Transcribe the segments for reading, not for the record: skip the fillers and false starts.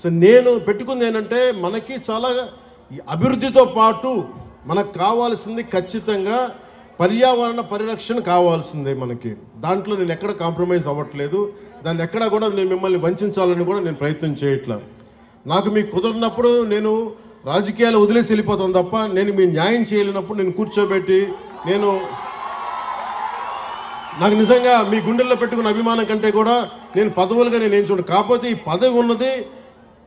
So నేను పెట్టుకుంది ఏంటంటే మనకి చాలా అభివృద్ధితో పాటు మనకు కావాల్సింది ఖచ్చితంగా పర్యావరణ పరిరక్షణ కావాల్సిందే మనకి. దాంట్లో నేను ఎక్కడ కాంప్రమైజ్ అవ్వట్లేదు. దాన్ని ఎక్కడా కూడా నేను మిమ్మల్ని వంచాలని కూడా నేను ప్రయత్నం చేయట్లా. నాకు మీకు కుదరినప్పుడు నేను రాజకీయాలు వదిలేసి వెళ్ళిపోతాను తప్ప నేను మీ న్యాయం చేయలేనప్పుడు నేను కూర్చోబెట్టి నాకు నిజంగా మీ గుండెల్లో పెట్టుకున్న అభిమానం కంటే కూడా నేను పదవులుగా నేను ఏం చూడండి. కాకపోతే ఈ పదవి ఉన్నది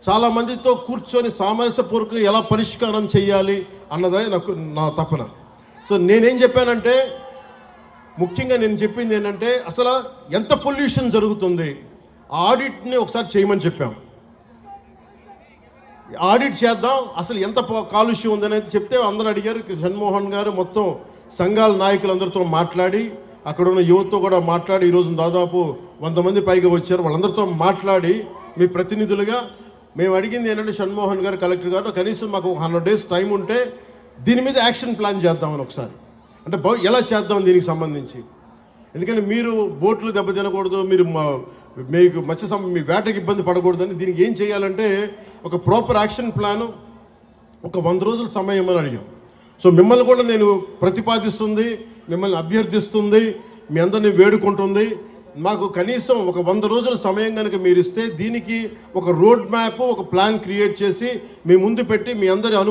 చాలామందితో కూర్చొని సామరస్యపూర్వకంగా ఎలా పరిష్కారం చేయాలి అన్నదే నా తపన. సో నేనేం చెప్పానంటే ముఖ్యంగా నేను చెప్పింది ఏంటంటే అసలు ఎంత పొల్యూషన్ జరుగుతుంది ఆడిట్ని ఒకసారి చేయమని చెప్పాం. ఆడిట్ చేద్దాం, అసలు ఎంత కాలుష్యం ఉందనేది చెప్తే అందరూ అడిగారు. షణ్మోహన్ గారు మొత్తం సంఘాల నాయకులందరితో మాట్లాడి అక్కడ ఉన్న యువతతో కూడా మాట్లాడి ఈరోజు దాదాపు 100 మంది పైగా వచ్చారు. వాళ్ళందరితో మాట్లాడి మీ ప్రతినిధులుగా మేము అడిగింది ఏంటంటే షణ్మోహన్ గారు కలెక్టర్ గారు కనీసం మాకు 100 days టైం ఉంటే దీని మీద యాక్షన్ ప్లాన్ చేద్దామని ఒకసారి అంటే ఎలా చేద్దాం దీనికి సంబంధించి. ఎందుకంటే మీరు బోట్లు దెబ్బతినకూడదు, మీరు మీకు మీ వేటకి ఇబ్బంది పడకూడదని దీనికి ఏం చేయాలంటే ఒక ప్రాపర్ యాక్షన్ ప్లాను ఒక 100 రోజుల సమయం అని అడిగాం. సో మిమ్మల్ని కూడా నేను ప్రతిపాదిస్తుంది, మిమ్మల్ని అభ్యర్థిస్తుంది, మీ అందరినీ వేడుకుంటుంది. మాకు కనీసం ఒక 100 రోజుల సమయం కనుక మీరు ఇస్తే దీనికి ఒక రోడ్ మ్యాప్ ఒక ప్లాన్ క్రియేట్ చేసి మీ ముందు పెట్టి మీ అందరి